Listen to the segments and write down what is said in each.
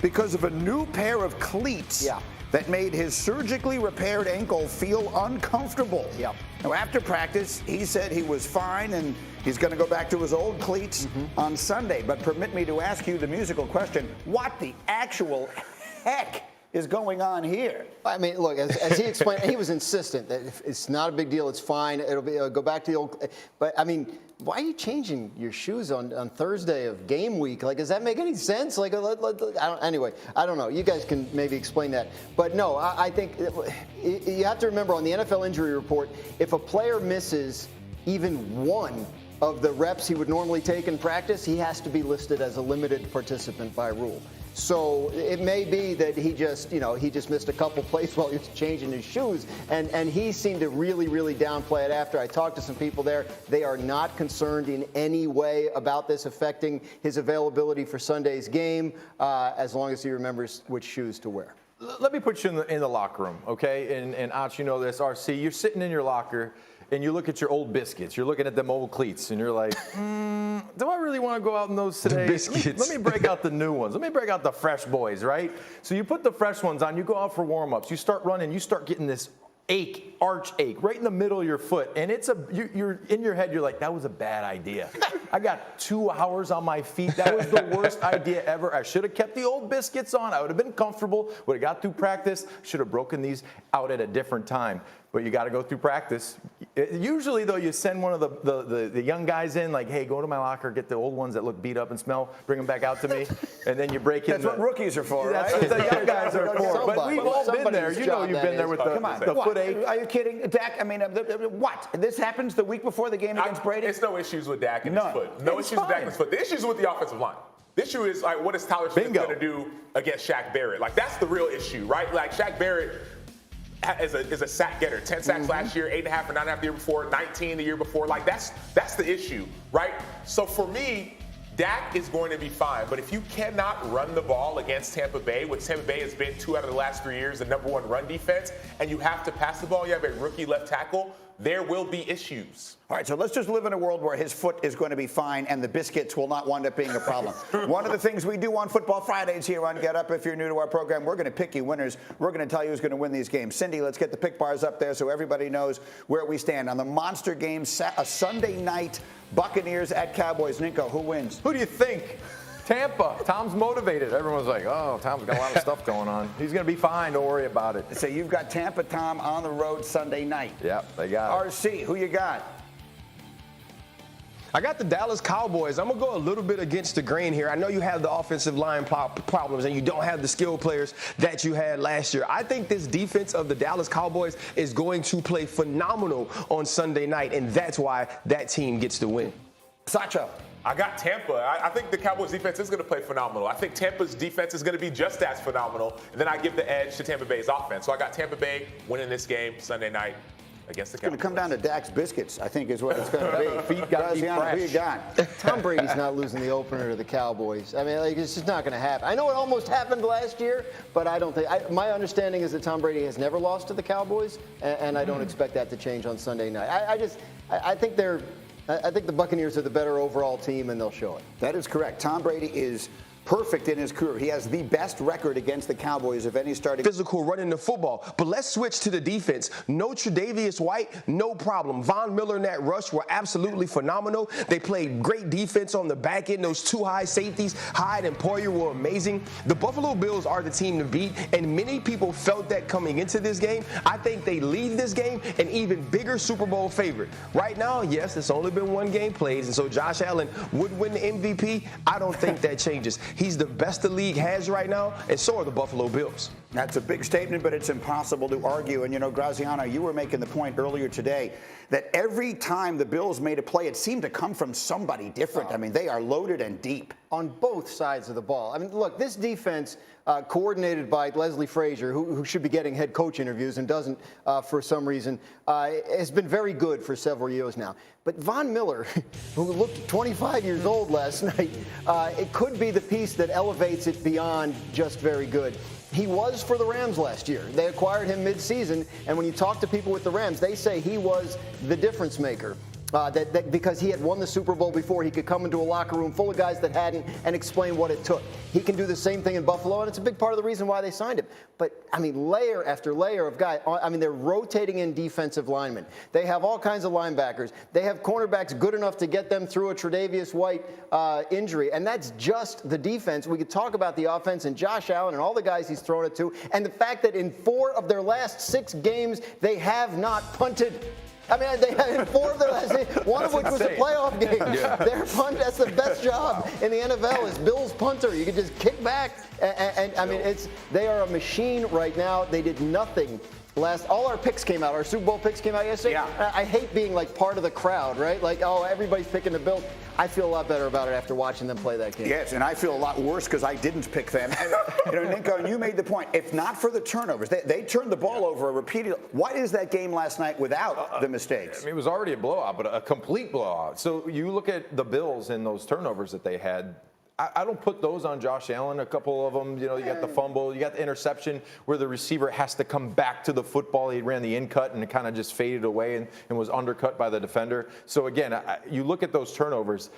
because of a new pair of cleats that made his surgically repaired ankle feel uncomfortable. Now, after practice, he said he was fine and he's going to go back to his old cleats on Sunday. But permit me to ask you the musical question, what the actual heck is going on here? I mean, look, as he explained, he was insistent that it's not a big deal, it's fine, it'll go back to the old. But I mean, why are you changing your shoes on Thursday of game week? Like, does that make any sense? Like, anyway, I don't know. You guys can maybe explain that. But no, I think you have to remember on the NFL injury report, if a player misses even one of the reps he would normally take in practice, he has to be listed as a limited participant by rule. So it may be that he just missed a couple plays while he was changing his shoes, and he seemed to really downplay it after. I talked to some people there. They are not concerned in any way about this affecting his availability for Sunday's game, as long as he remembers which shoes to wear. Let me put you in the locker room, okay? And Ach, you know this, RC, you're sitting in your locker, and you look at your old biscuits. You're looking at them old cleats, and you're like, do I really want to go out in those today? Let me break out the new ones. Let me break out the fresh boys, right? So you put the fresh ones on. You go out for warm-ups. You start running. You start getting this arch ache right in the middle of your foot. And you're in your head, you're like, that was a bad idea. I got 2 hours on my feet. That was the worst idea ever. I should have kept the old biscuits on. I would have been comfortable. Would have got through practice. Should have broken these out at a different time. But you got to go through practice. Usually, though, you send one of the young guys in, like, hey, go to my locker, get the old ones that look beat up and smell, bring them back out to me, and then you break in. That's what rookies are for, right? That's what the young guys are for. But we've all been there. You know you've been there with the foot ache. Are you kidding? Dak, I mean, what? This happens the week before the game against Brady? It's no issues with Dak and his foot. No issues with Dak and his foot. The issue is with the offensive line. The issue is, like, what is Tyler Smith going to do against Shaq Barrett? Like, that's the real issue, right? Like, Shaq Barrett is a sack getter. 10 sacks last year, 8.5 or 9.5 the year before, 19 the year before. Like, that's the issue, right? So for me, Dak is going to be fine. But if you cannot run the ball against Tampa Bay, which Tampa Bay has been 2 out of the last 3 years, the #1 run defense, and you have to pass the ball, you have a rookie left tackle, there will be issues. All right, so let's just live in a world where his foot is going to be fine and the biscuits will not wind up being a problem. One of the things we do on Football Fridays here on Get Up, if you're new to our program, we're going to pick you winners. We're going to tell you who's going to win these games. Cindy, let's get the pick bars up there so everybody knows where we stand. On the monster game, a Sunday night, Buccaneers at Cowboys. Ninko, who wins? Who do you think? Tampa. Tom's motivated. Everyone's like, oh, Tom's got a lot of stuff going on. He's going to be fine. Don't worry about it. So you've got Tampa Tom on the road Sunday night. Yep, they got it. RC, who you got? I got the Dallas Cowboys. I'm going to go a little bit against the grain here. I know you have the offensive line problems and you don't have the skill players that you had last year. I think this defense of the Dallas Cowboys is going to play phenomenal on Sunday night, and that's why that team gets the win. Sacha. I got Tampa. I think the Cowboys defense is going to play phenomenal. I think Tampa's defense is going to be just as phenomenal. And then I give the edge to Tampa Bay's offense. So I got Tampa Bay winning this game Sunday night against the Cowboys. It's going to come down to Dak's biscuits, I think, is what it's going to be. Feet got to be fresh. Who you got? Tom Brady's not losing the opener to the Cowboys. I mean, like, it's just not going to happen. I know it almost happened last year, but I don't think. My understanding is that Tom Brady has never lost to the Cowboys, and I don't expect that to change on Sunday night. I think the Buccaneers are the better overall team, and they'll show it. That is correct. Tom Brady is perfect in his career. He has the best record against the Cowboys of any starting. Physical running the football. But let's switch to the defense. No Tre'Davious White, no problem. Von Miller and that rush were absolutely phenomenal. They played great defense on the back end. Those 2 high safeties, Hyde and Poyer, were amazing. The Buffalo Bills are the team to beat, and many people felt that coming into this game. I think they leave this game an even bigger Super Bowl favorite. Right now, yes, it's only been 1 game played, and so Josh Allen would win the MVP. I don't think that changes. He's the best the league has right now, and so are the Buffalo Bills. That's a big statement, but it's impossible to argue. And, you know, Graziano, you were making the point earlier today that every time the Bills made a play, it seemed to come from somebody different. I mean, they are loaded and deep. On both sides of the ball. I mean, look, this defense, coordinated by Leslie Frazier, who should be getting head coach interviews and doesn't for some reason, has been very good for several years now. But Von Miller, who looked 25 years old last night, it could be the piece that elevates it beyond just very good. He was for the Rams last year. They acquired him midseason, and when you talk to people with the Rams, they say he was the difference maker. Because he had won the Super Bowl before, he could come into a locker room full of guys that hadn't and explain what it took. He can do the same thing in Buffalo, and it's a big part of the reason why they signed him. But, I mean, layer after layer of guys. I mean, they're rotating in defensive linemen. They have all kinds of linebackers. They have cornerbacks good enough to get them through a Tre'Davious White injury, and that's just the defense. We could talk about the offense and Josh Allen and all the guys he's thrown it to, and the fact that in 4 of their last 6 games, they have not punted. I mean, they had in 4 of their last 6, one of which was a playoff game. Yeah. Their punt, that's the best job in the NFL is Bill's punter. You can just kick back. And I mean, they are a machine right now. They did nothing. All our picks came out. Our Super Bowl picks came out yesterday. Yeah. I hate being like part of the crowd, right? Like, oh, everybody's picking the Bills. I feel a lot better about it after watching them play that game. Yes, and I feel a lot worse because I didn't pick them. And, Nico, you made the point. If not for the turnovers, they turned the ball over repeatedly. What is that game last night without the mistakes? I mean, it was already a blowout, but a complete blowout. So you look at the Bills and those turnovers that they had. I don't put those on Josh Allen. A couple of them, you got the fumble, you got the interception where the receiver has to come back to the football. He ran the in cut and it kind of just faded away and was undercut by the defender. So again, you look at those turnovers.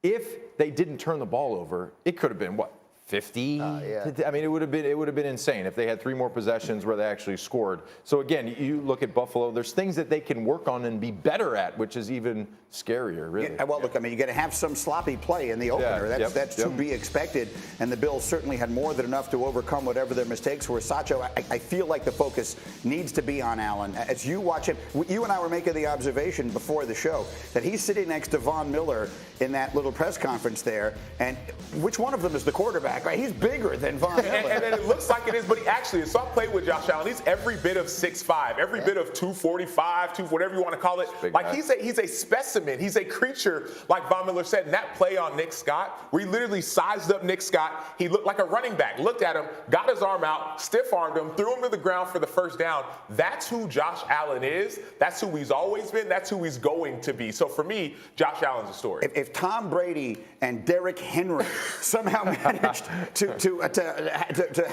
If they didn't turn the ball over, it could have been what? 50. Yeah. I mean, it would have been insane if they had 3 more possessions where they actually scored. So again, you look at Buffalo. There's things that they can work on and be better at, which is even scarier, really. Yeah, well, look, I mean, you got to have some sloppy play in the opener. That's to be expected. And the Bills certainly had more than enough to overcome whatever their mistakes were. Sacho, I feel like the focus needs to be on Allen. As you watch him, you and I were making the observation before the show that he's sitting next to Von Miller in that little press conference there. And which one of them is the quarterback? Right? He's bigger than Von Miller. And it looks like it is, but he actually is. So I played with Josh Allen. He's every bit of 6'5", every bit of 245, whatever you want to call it. Like guy. he's a specimen. He's a creature, like Von Miller said. And that play on Nick Scott, where he literally sized up Nick Scott. He looked like a running back. Looked at him, got his arm out, stiff-armed him, threw him to the ground for the first down. That's who Josh Allen is. That's who he's always been. That's who he's going to be. So for me, Josh Allen's a story. If Tom Brady and Derrick Henry somehow managed to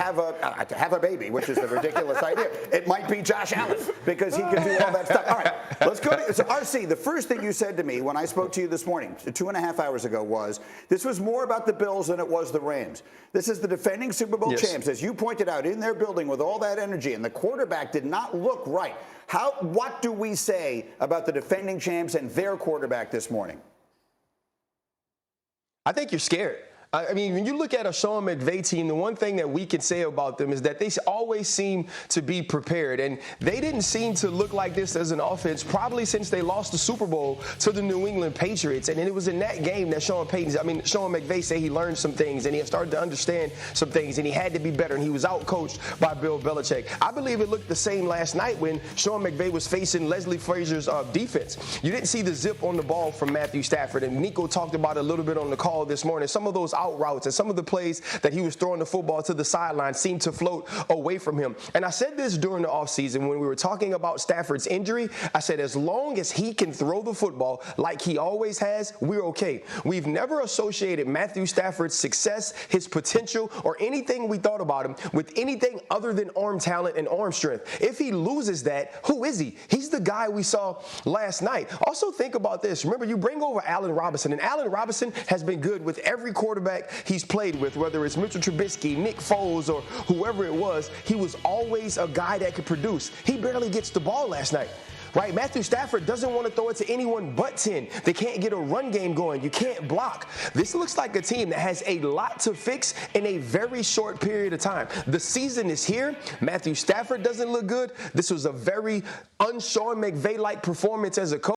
have a baby, which is a ridiculous idea, it might be Josh Allen because he can do all that stuff. All right, let's go to RC. The first thing you said to me when I spoke to you this morning, 2.5 hours ago, was this was more about the Bills than it was the Rams. This is the defending Super Bowl champs, as you pointed out, in their building with all that energy, and the quarterback did not look right. What do we say about the defending champs and their quarterback this morning? I think you're scared. I mean, when you look at a Sean McVay team, the one thing that we can say about them is that they always seem to be prepared. And they didn't seem to look like this as an offense probably since they lost the Super Bowl to the New England Patriots. And it was in that game that Sean McVay said he learned some things and he started to understand some things and he had to be better. And he was out-coached by Bill Belichick. I believe it looked the same last night when Sean McVay was facing Leslie Frazier's defense. You didn't see the zip on the ball from Matthew Stafford. And Nico talked about it a little bit on the call this morning. Some of those out routes and some of the plays that he was throwing the football to the sideline seemed to float away from him. And I said this during the offseason when we were talking about Stafford's injury. I said, as long as he can throw the football like he always has, we're okay. We've never associated Matthew Stafford's success, his potential, or anything we thought about him with anything other than arm talent and arm strength. If he loses that, who is he? He's the guy we saw last night. Also think about this. Remember, you bring over Allen Robinson, and Allen Robinson has been good with every quarterback he's played with, whether it's Mitchell Trubisky, Nick Foles, or whoever it was. He was always a guy that could produce. He barely gets the ball last night. Right? Matthew Stafford doesn't want to throw it to anyone but 10. They can't get a run game going. You can't block. This looks like a team that has a lot to fix in a very short period of time. The season is here. Matthew Stafford doesn't look good. This was a very un-Sean McVay-like performance as a coach.